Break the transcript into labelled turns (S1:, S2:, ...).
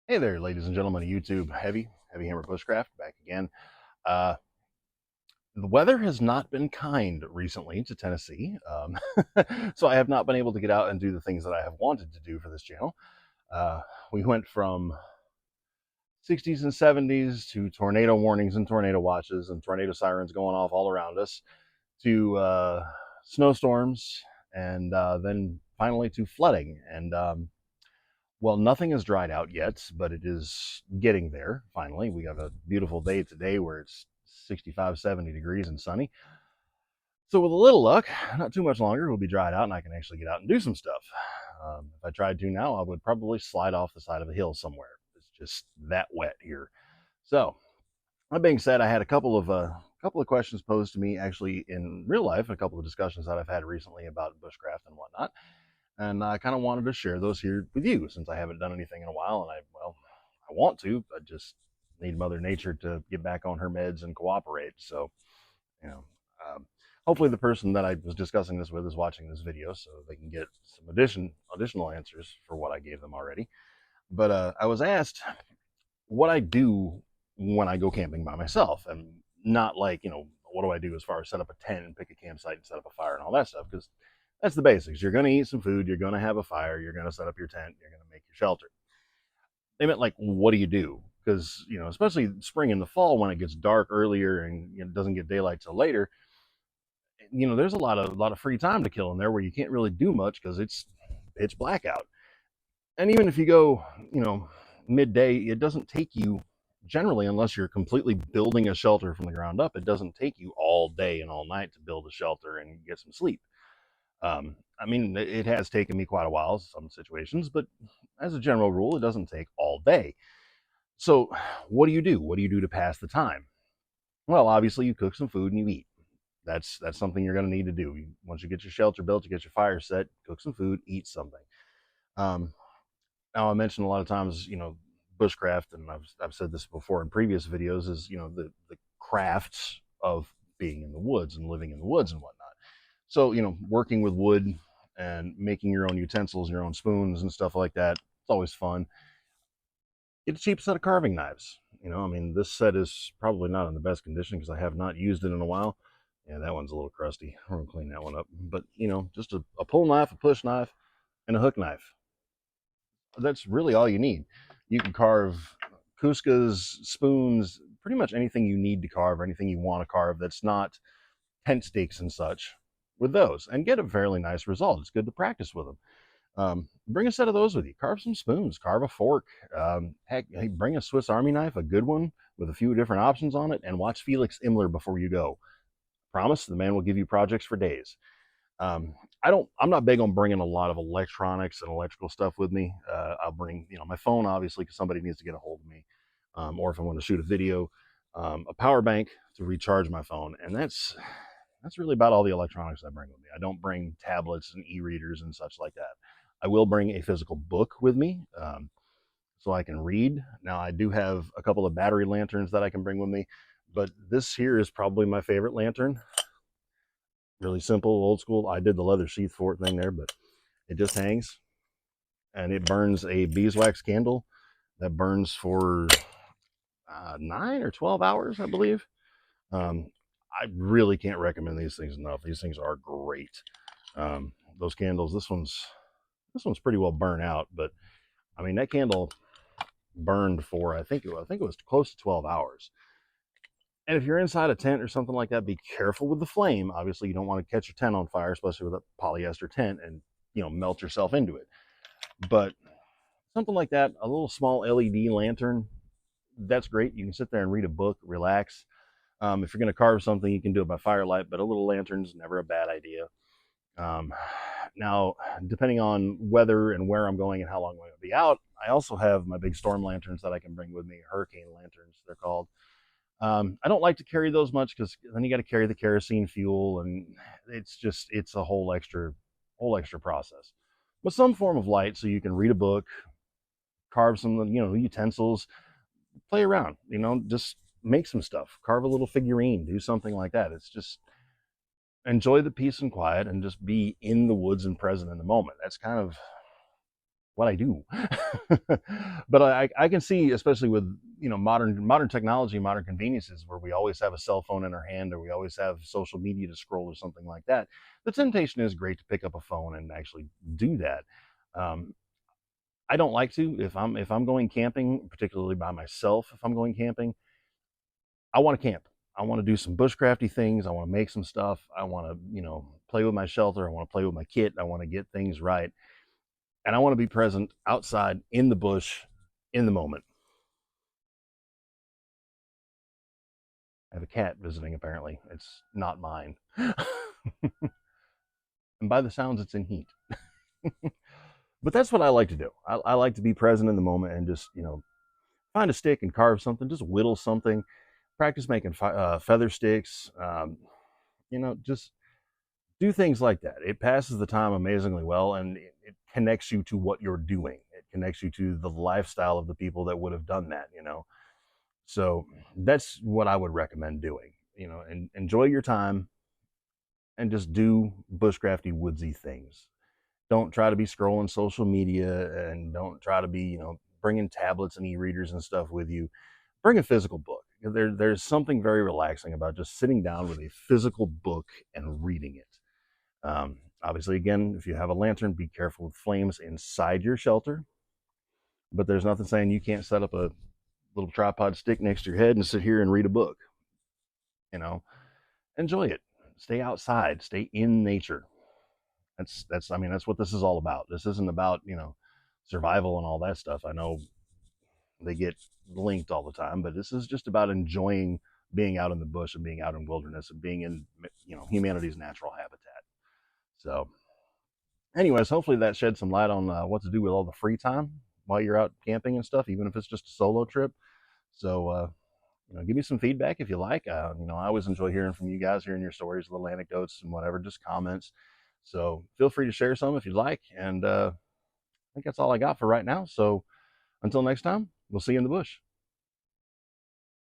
S1: Hey there, ladies and gentlemen of YouTube. Heavy Hammer Bushcraft back again. Uh, the weather has not been kind recently to Tennessee, so I have not been able to get out and do the things that I have wanted to do for this channel. Uh, we went from 60s and 70s to tornado warnings and tornado watches and tornado sirens going off all around us to snowstorms and then finally to flooding. And well, nothing has dried out yet, but it is getting there finally. We have a beautiful day today where it's 65, 70 degrees and sunny. So, with a little luck, not too much longer, we'll be dried out and I can actually get out and do some stuff. If I tried to now, I would probably slide off the side of a hill somewhere. It's just that wet here. So, that being said, I had a couple of questions posed to me actually in real life, a couple of discussions that I've had recently about bushcraft and whatnot, and I kind of wanted to share those here with you since I haven't done anything in a while, and I want to, I just need Mother Nature to get back on her meds and cooperate. So, you know, um, hopefully the person that I was discussing this with is watching this video, so they can get some additional answers for what I gave them already. But I was asked what I do when I go camping by myself, and not like what do I do as far as set up a tent and pick a campsite and set up a fire and all that stuff, because that's the basics. You're going to eat some food, you're going to have a fire, you're going to set up your tent, you're going to make your shelter. They meant like, what do you do? Because especially spring and the fall when it gets dark earlier and it doesn't get daylight till later, there's a lot of free time to kill in there where you can't really do much because it's pitch black out. And even if you go, you know, midday, it doesn't take you generally, unless you're completely building a shelter from the ground up, it doesn't take you all day and all night to build a shelter and get some sleep. I mean, it has taken me quite a while, some situations, but as a general rule, it doesn't take all day. So, what do you do? What do you do to pass the time? Well, obviously, you cook some food and you eat. That's something you're going to need to do. Once you get your shelter built, you get your fire set, cook some food, eat something. Um, Now, I mentioned a lot of times, bushcraft, and I've said this before in previous videos, is the crafts of being in the woods and living in the woods and whatnot. So, working with wood and making your own utensils, your own spoons and stuff like that, it's always fun. Get a cheap set of carving knives. I mean, this set is probably not in the best condition because I have not used it in a while. Yeah, that one's a little crusty. I'm gonna clean that one up. But just a pull knife, a push knife, and a hook knife. That's really all you need. You can carve Cuscas, spoons, pretty much anything you need to carve, or anything you want to carve that's not tent stakes and such with those, and get a fairly nice result. It's good to practice with them. Bring a set of those with you. Carve some spoons, carve a fork. Heck, hey, bring a Swiss Army knife, a good one with a few different options on it, and watch Felix Imler before you go. Promise, the man will give you projects for days. I'm not big on bringing a lot of electronics and electrical stuff with me. I'll bring, my phone, obviously, because somebody needs to get a hold of me, or if I want to shoot a video, a power bank to recharge my phone, and that's really about all the electronics I bring with me. I don't bring tablets and e-readers and such like that. I will bring a physical book with me, so I can read. Now, I do have a couple of battery lanterns that I can bring with me, but this here is probably my favorite lantern. Really simple, old school. I did the leather sheath for it thing there, but it just hangs and it burns a beeswax candle that burns for 9 or 12 hours, I believe. Um, I really can't recommend these things enough. These things are great. Those candles, this one's pretty well burnt out, but I mean that candle burned for I think it was close to 12 hours. And if you're inside a tent or something like that, be careful with the flame. Obviously, you don't want to catch your tent on fire, especially with a polyester tent, and melt yourself into it. But something like that, a little small LED lantern, that's great. You can sit there and read a book, relax. If you're going to carve something, you can do it by firelight, but a little lantern's never a bad idea. Um, Now, depending on weather and where I'm going and how long I'm going to be out, I also have my big storm lanterns that I can bring with me, hurricane lanterns, they're called. I don't like to carry those much because then you got to carry the kerosene fuel, and it's a whole extra process. But some form of light so you can read a book, carve some utensils, play around, just make some stuff, carve a little figurine, do something like that. It's just enjoy the peace and quiet and just be in the woods and present in the moment. That's kind of what I do. But I can see, especially with modern technology, modern conveniences, where we always have a cell phone in our hand or we always have social media to scroll or something like that. The temptation is great to pick up a phone and actually do that. Um, I don't like to if I'm going camping, particularly by myself. If I'm going camping, I want to camp. I want to do some bushcrafty things. I want to make some stuff. I want to play with my shelter. I want to play with my kit. I want to get things right, and I want to be present outside in the bush in the moment. I have a cat visiting, apparently. It's not mine. And by the sounds, it's in heat. But that's what I like to do. I like to be present in the moment and just, find a stick and carve something, just whittle something, practice making feather sticks, just do things like that. It passes the time amazingly well, and it connects you to what you're doing. It connects you to the lifestyle of the people that would have done that. So that's what I would recommend doing, and enjoy your time and just do bushcrafty, woodsy things. Don't try to be scrolling social media, and don't try to be, bringing tablets and e-readers and stuff with you. Bring a physical book. There's something very relaxing about just sitting down with a physical book and reading it. Obviously, again, if you have a lantern, be careful with flames inside your shelter. But there's nothing saying you can't set up a little tripod stick next to your head and sit here and read a book. You know, enjoy it. Stay outside. Stay in nature. That's I mean that's what this is all about. This isn't about survival and all that stuff. I know they get linked all the time, but this is just about enjoying being out in the bush and being out in wilderness and being in humanity's natural habitat. So, anyways, hopefully that sheds some light on what to do with all the free time while you're out camping and stuff, even if it's just a solo trip. So, give me some feedback if you like. I always enjoy hearing from you guys, hearing your stories, little anecdotes and whatever, just comments. So feel free to share some if you'd like. And I think that's all I got for right now. So until next time, we'll see you in the bush.